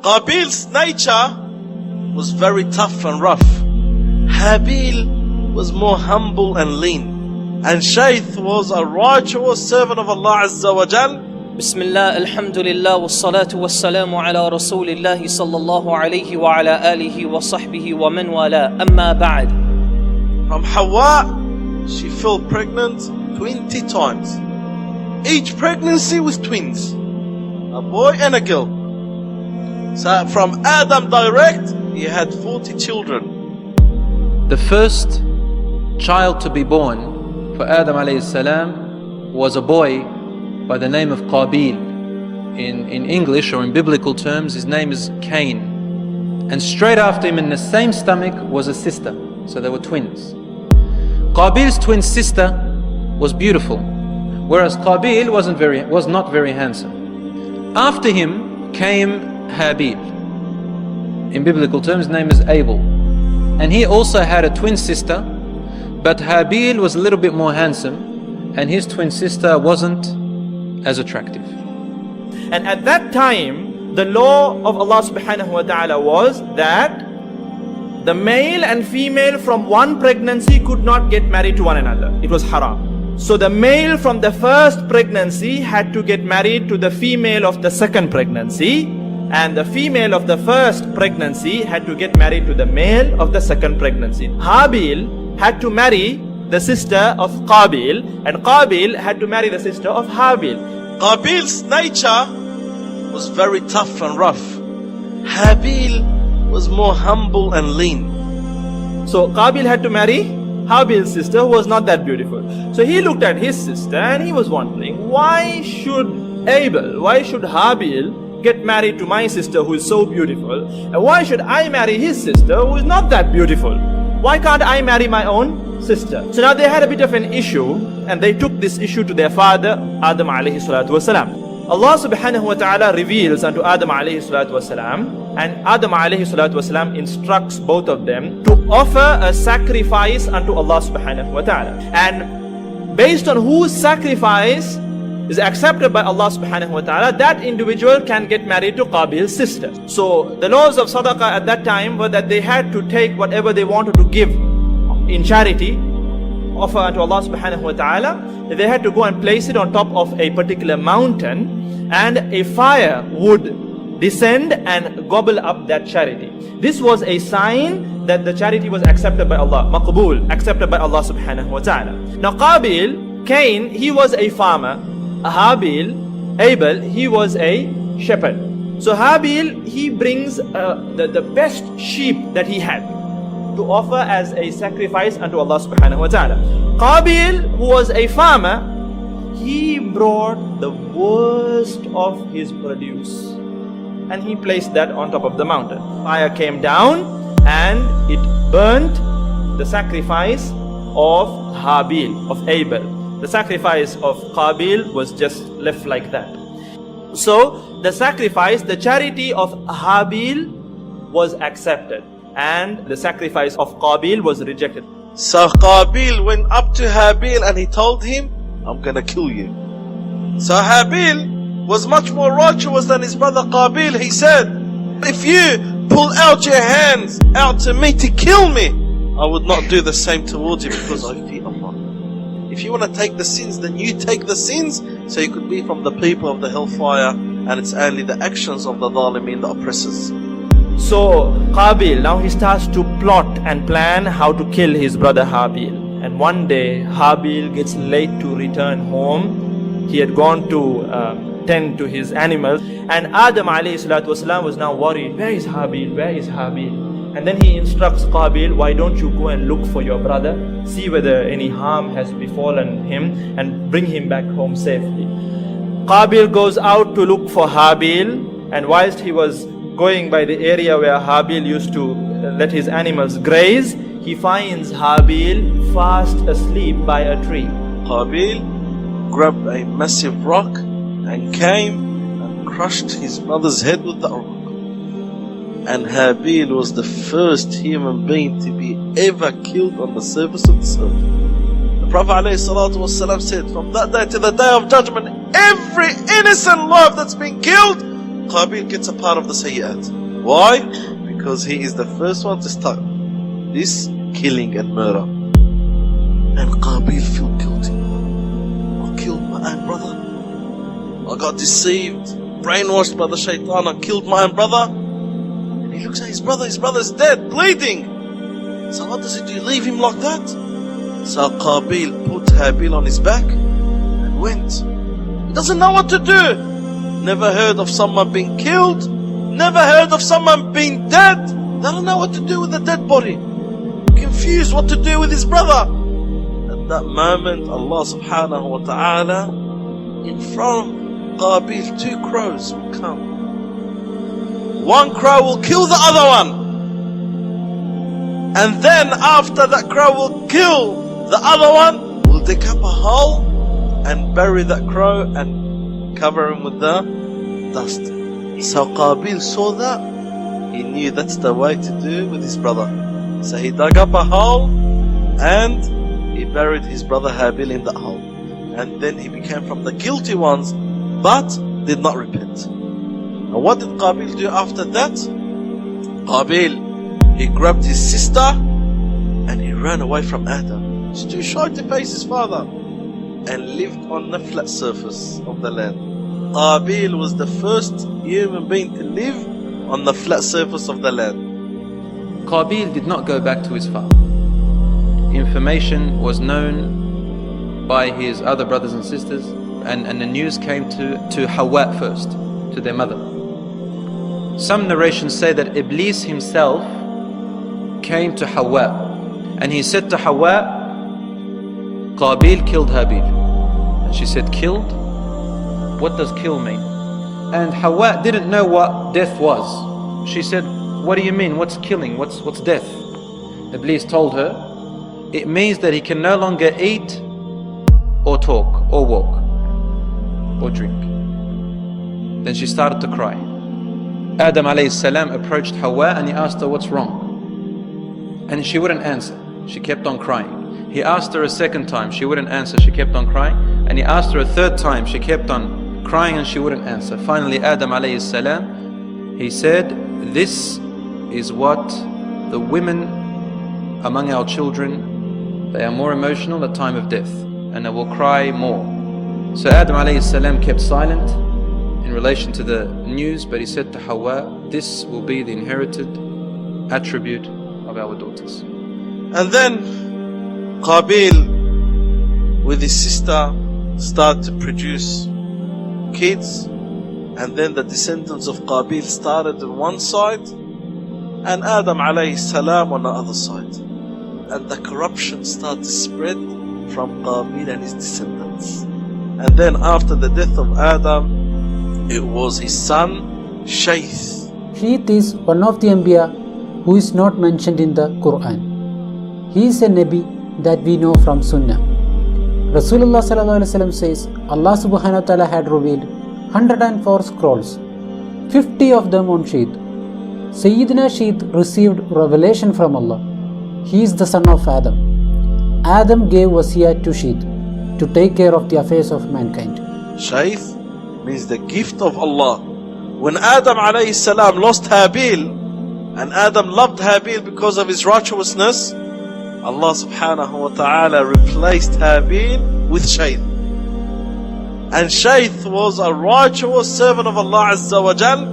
Qabil's nature was very tough and rough. Habil was more humble and lean. And Shayth was a righteous servant of Allah Azza wa Jal. بسم الله الحمد لله والصلاة والسلام على رسول الله صلى الله عليه وعلى آله وصحبه ومن والاه أما بعد. From Hawa, she fell pregnant 20 times. Each pregnancy was twins, a boy and a girl. So from Adam direct, he had 40 children. The first child to be born for Adam alayhi salam was a boy by the name of Qabil. In English or in biblical terms, his name is Cain. And straight after him in the same stomach was a sister. So they were twins. Qabil's twin sister was beautiful, whereas Qabil was not very handsome. After him came Habil. In biblical terms, his name is Abel. And he also had a twin sister, but Habil was a little bit more handsome, and his twin sister wasn't as attractive. And at that time, the law of Allah subhanahu wa ta'ala was that the male and female from one pregnancy could not get married to one another. It was haram. So the male from the first pregnancy had to get married to the female of the second pregnancy, and the female of the first pregnancy had to get married to the male of the second pregnancy. Habil had to marry the sister of Qabil, and Qabil had to marry the sister of Habil. Qabil's nature was very tough and rough. Habil was more humble and lean. So Qabil had to marry Habil's sister, who was not that beautiful. So he looked at his sister and he was wondering, why should Habil get married to my sister who is so beautiful, and why should I marry his sister who is not that beautiful? Why can't I marry my own sister? So now they had a bit of an issue, and they took this issue to their father Adam alayhi salatu wasalam. Allah subhanahu wa ta'ala reveals unto Adam alayhi salatu wasalam, and Adam alayhi salatu wasalam instructs both of them to offer a sacrifice unto Allah subhanahu wa ta'ala. And based on whose sacrifice is accepted by Allah subhanahu wa ta'ala, that individual can get married to Qabil's sister. So the laws of sadaqah at that time were that they had to take whatever they wanted to give in charity, offer unto Allah subhanahu wa ta'ala. They had to go and place it on top of a particular mountain, and a fire would descend and gobble up that charity. This was a sign that the charity was accepted by Allah, maqbool, accepted by Allah subhanahu wa ta'ala. Now Qabil, Cain, he was a farmer. Habil, Abel, he was a shepherd. So Habil, he brings the best sheep that he had to offer as a sacrifice unto Allah subhanahu wa ta'ala. Qabil, who was a farmer, he brought the worst of his produce and he placed that on top of the mountain. Fire came down and it burnt the sacrifice of Habil, of Abel. The sacrifice of Qabil was just left like that. So the sacrifice, the charity of Habil was accepted, and the sacrifice of Qabil was rejected. So Qabil went up to Habil and he told him, I'm gonna kill you. So Habil was much more righteous than his brother Qabil. He said, if you pull out your hands out to me to kill me, I would not do the same towards you, because I fear Allah. If you want to take the sins, then you take the sins, so you could be from the people of the hellfire, and it's only the actions of the zalimin, the oppressors. So Qabil, now he starts to plot and plan how to kill his brother Habil. And one day Habil gets late to return home. He had gone to tend to his animals, and Adam alayhi salatu wasalam was now worried, where is Habil, where is Habil? And then he instructs Qabil, why don't you go and look for your brother, see whether any harm has befallen him, and bring him back home safely. Qabil goes out to look for Habil, and whilst he was going by the area where Habil used to let his animals graze, he finds Habil fast asleep by a tree. Qabil grabbed a massive rock and came and crushed his mother's head with the rock. And Habil was the first human being to be ever killed on the surface of the earth. The Prophet ﷺ said, from that day to the day of judgment, every innocent life that's been killed, Qabil gets a part of the sayyat. Why? Because he is the first one to start this killing and murder. And Qabil feel guilty. I killed my own brother. I got deceived, brainwashed by the shaitan. I killed my own brother. And he looks at his brother is dead, bleeding. So what does he do? Leave him like that? So Qabil put Habil on his back and went. He doesn't know what to do. Never heard of someone being killed. Never heard of someone being dead. They don't know what to do with a dead body. Confused what to do with his brother. At that moment, Allah subhanahu wa ta'ala, in front of Qabil, 2 crows will come. One crow will kill the other one. And then after that crow will kill the other one, will dig up a hole and bury that crow and cover him with the dust. So Qabil saw that. He knew that's the way to do with his brother. So he dug up a hole and he buried his brother Habil in that hole. And then he became from the guilty ones, but did not repent. Now what did Qabil do after that? Qabil, he grabbed his sister and he ran away from Adam. He's too shy to face his father, and lived on the flat surface of the land. Qabil was the first human being to live on the flat surface of the land. Qabil did not go back to his father. Information was known by his other brothers and sisters, and the news came to Hawa first, to their mother. Some narrations say that Iblis himself came to Hawa, and he said to Hawa, Qabil killed Habil. And she said, killed? What does kill mean? And Hawa didn't know what death was. She said, what do you mean? What's killing? What's death? Iblis told her, it means that he can no longer eat or talk or walk or drink. Then she started to cry. Adam alayhi salam approached Hawa and he asked her what's wrong. And she wouldn't answer. She kept on crying. He asked her a second time. She wouldn't answer. She kept on crying. And he asked her a third time. She kept on crying and she wouldn't answer. Finally, Adam alayhi salam, he said, this is what the women among our children, they are more emotional at time of death and they will cry more. So Adam alayhi salam kept silent in relation to the news, but he said to Hawa, this will be the inherited attribute of our daughters. And then Qabil with his sister started to produce kids, and then the descendants of Qabil started on one side and Adam alayhi salam on the other side, and the corruption started to spread from Qabil and his descendants. And then after the death of Adam, it was his son Shaith. Shaith is one of the Anbiya who is not mentioned in the Quran. He is a Nabi that we know from Sunnah. Rasulullah says Allah subhanahu wa ta'ala had revealed 104 scrolls, 50 of them on Shaith. Sayyidina Shaith received revelation from Allah. He is the son of Adam. Adam gave wasiyah to Shaith to take care of the affairs of mankind. Shaith means the gift of Allah. When Adam alayhi salam lost Habil, and Adam loved Habil because of his righteousness, Allah subhanahu wa ta'ala replaced Habil with Shaith. And Shaith was a righteous servant of Allah Azza wa Jal.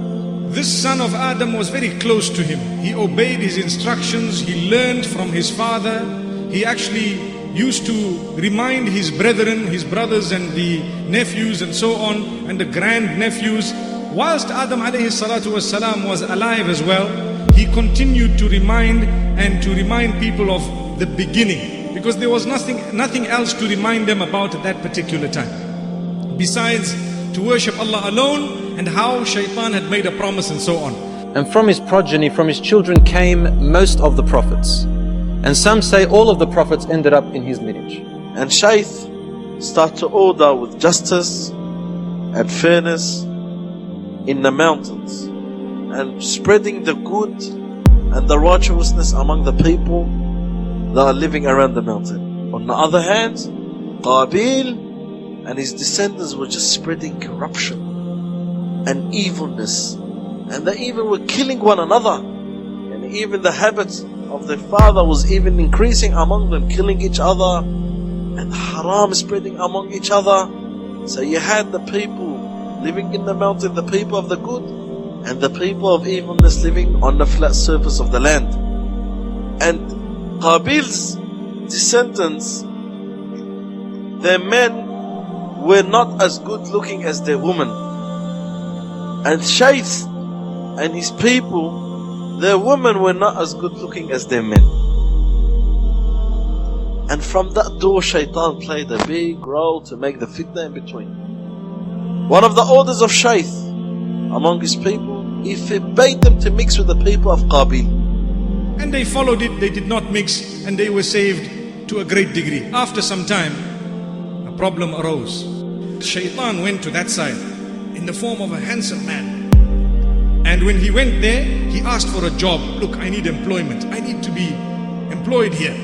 This son of Adam was very close to him. He obeyed his instructions, he learned from his father. He actually used to remind his brethren, his brothers and the nephews and so on, and the grand-nephews. Whilst Adam alayhi salatu wasalam was alive as well, he continued to remind people of the beginning, because there was nothing else to remind them about at that particular time, besides to worship Allah alone and how shaitan had made a promise and so on. And from his progeny, from his children came most of the prophets. And some say all of the prophets ended up in his lineage. And Shaith started to order with justice and fairness in the mountains, and spreading the good and the righteousness among the people that are living around the mountain. On the other hand, Qabil and his descendants were just spreading corruption and evilness. And they even were killing one another. And even the habits of their father was even increasing among them, killing each other, and haram spreading among each other. So you had the people living in the mountain, the people of the good, and the people of evilness living on the flat surface of the land. And Qabil's descendants, their men were not as good looking as their women. And Shayth and his people, their women were not as good looking as their men. And from that door, Shaitan played a big role to make the fitna in between. One of the orders of Shayth among his people, he forbade them to mix with the people of Qabil. And they followed it, they did not mix, and they were saved to a great degree. After some time, a problem arose. Shaitan went to that side in the form of a handsome man. And when he went there, he asked for a job. Look, I need employment. I need to be employed here.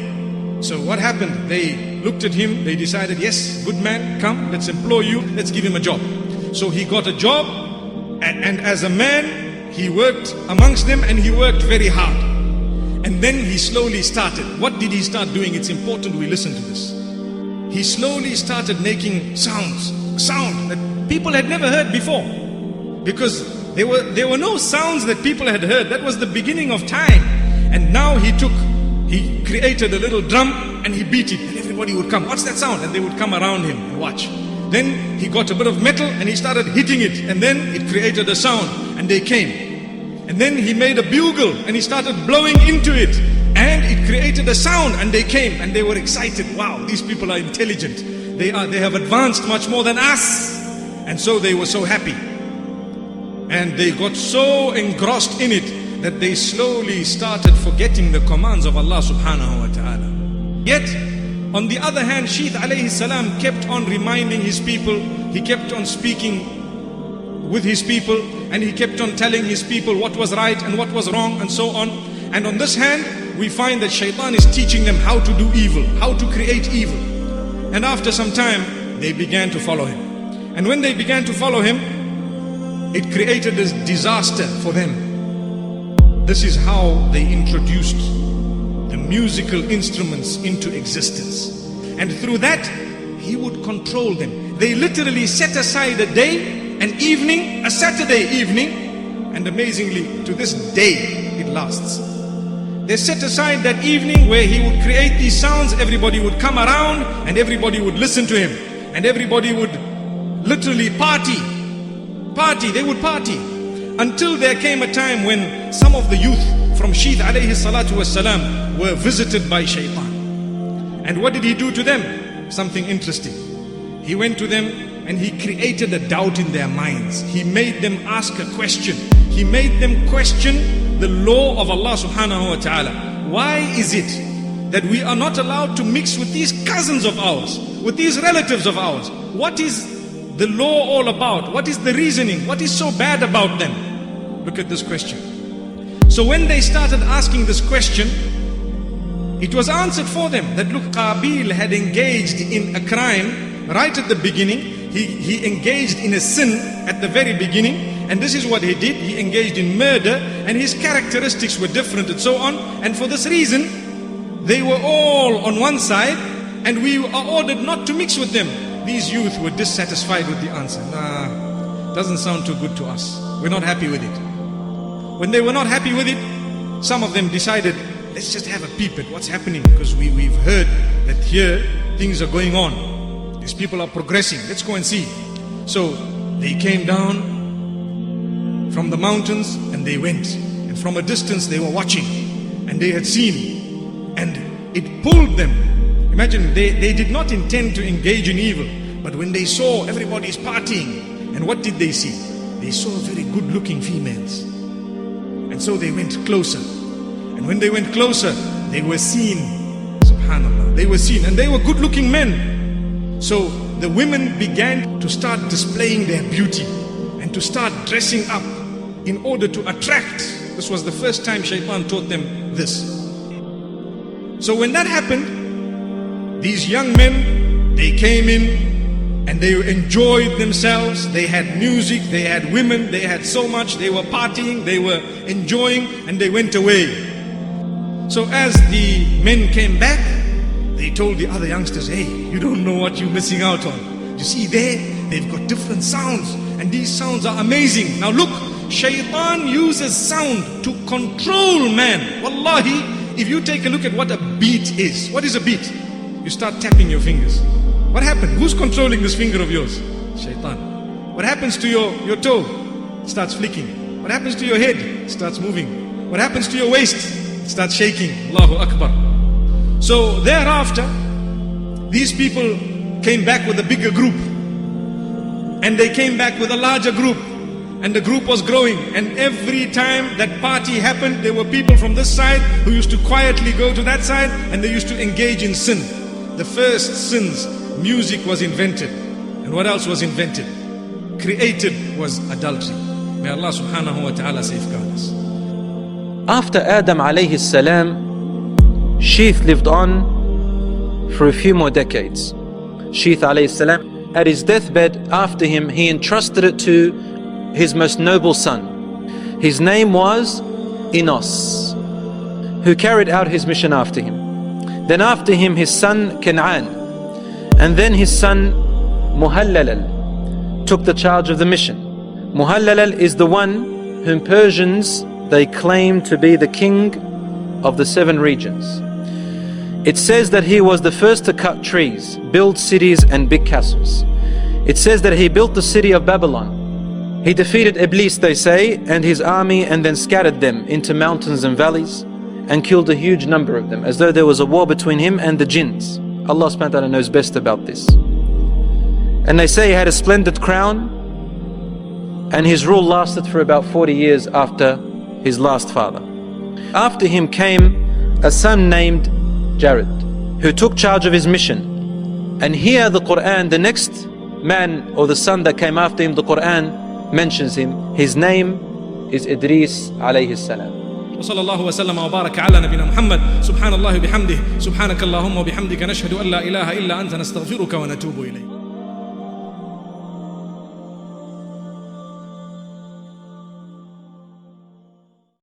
So what happened? They looked at him, they decided, yes, good man, come, let's employ you, let's give him a job. So he got a job, and as a man, he worked amongst them, and he worked very hard. And then he slowly started. What did he start doing? It's important we listen to this. He slowly started making sound that people had never heard before. Because there were no sounds that people had heard. That was the beginning of time. And now he created a little drum and he beat it, and everybody would come. What's that sound? And they would come around him and watch. Then he got a bit of metal and he started hitting it, and then it created a sound and they came. And then he made a bugle and he started blowing into it, and it created a sound, and they came and they were excited. Wow, these people are intelligent. They have advanced much more than us. And so they were so happy. And they got so engrossed in it that they slowly started forgetting the commands of Allah subhanahu wa ta'ala. Yet, on the other hand, Shayth alayhi salam kept on reminding his people, he kept on speaking with his people, and he kept on telling his people what was right and what was wrong and so on. And on this hand, we find that Shaitan is teaching them how to do evil, how to create evil. And after some time, they began to follow him. And when they began to follow him, it created this disaster for them. This is how they introduced the musical instruments into existence. And through that, he would control them. They literally set aside a day, an evening, a Saturday evening, and amazingly, to this day, it lasts. They set aside that evening where he would create these sounds, everybody would come around, and everybody would listen to him. And everybody would literally party, they would party. Until there came a time when some of the youth from Shayth alayhi salatu wasalam were visited by Shaitan. And what did he do to them? Something interesting. He went to them and he created a doubt in their minds. He made them ask a question. He made them question the law of Allah subhanahu wa ta'ala. Why is it that we are not allowed to mix with these cousins of ours, with these relatives of ours? What is the law all about? What is the reasoning? What is so bad about them? Look at this question. So when they started asking this question, it was answered for them that look, Qabil had engaged in a crime right at the beginning. He engaged in a sin at the very beginning, and this is what he did. He engaged in murder, and his characteristics were different and so on. And for this reason, they were all on one side, and we are ordered not to mix with them. These youth were dissatisfied with the answer. Doesn't sound too good to us. We're not happy with it. When they were not happy with it, some of them decided, let's just have a peep at what's happening, because we've heard that here things are going on. These people are progressing. Let's go and see. So they came down from the mountains and they went. And from a distance they were watching, and they had seen, and it pulled them. Imagine, they did not intend to engage in evil, but when they saw everybody's partying, and what did they see? They saw very good looking females. And so they went closer. And when they went closer, they were seen. Subhanallah. They were seen, and they were good looking men. So the women began to start displaying their beauty and to start dressing up in order to attract. This was the first time Shaitan taught them this. So when that happened, these young men, they came in and they enjoyed themselves. They had music, they had women, they had so much. They were partying, they were enjoying, and they went away. So as the men came back, they told the other youngsters, hey, you don't know what you're missing out on. You see there, they've got different sounds, and these sounds are amazing. Now look, Shaitan uses sound to control man. Wallahi, if you take a look at what a beat is. What is a beat? You start tapping your fingers. What happened? Who's controlling this finger of yours? Shaitan. What happens to your toe? It starts flicking. What happens to your head? It starts moving. What happens to your waist? It starts shaking. Allahu Akbar. So thereafter, these people came back with a bigger group. And they came back with a larger group. And the group was growing. And every time that party happened, there were people from this side who used to quietly go to that side, and they used to engage in sin. The first sins, music was invented. And what else was invented? Created was adultery. May Allah subhanahu wa ta'ala safeguard us. After Adam alayhi salam, Sheeth lived on for a few more decades. Sheeth alayhi salam, at his deathbed, after him, he entrusted it to his most noble son. His name was Enos, who carried out his mission after him. Then after him, his son Canaan, and then his son Muhallalal took the charge of the mission. Muhallalal is the one whom Persians, they claim to be the king of the 7 regions. It says that he was the first to cut trees, build cities and big castles. It says that he built the city of Babylon. He defeated Iblis, they say, and his army, and then scattered them into mountains and valleys and killed a huge number of them, as though there was a war between him and the jinns. Allah subhanahu wa ta'ala knows best about this. And they say he had a splendid crown, and his rule lasted for about 40 years after his last father. After him came a son named Jared, who took charge of his mission. And here the Quran, the next man or the son that came after him, the Quran mentions him. His name is Idris alayhi salam. وصلى الله وسلم وبارك على نبينا محمد. سبحان الله بحمده سبحانك اللهم وبحمدك نشهد أن لا إله إلا أنت نستغفرك ونتوب إليك.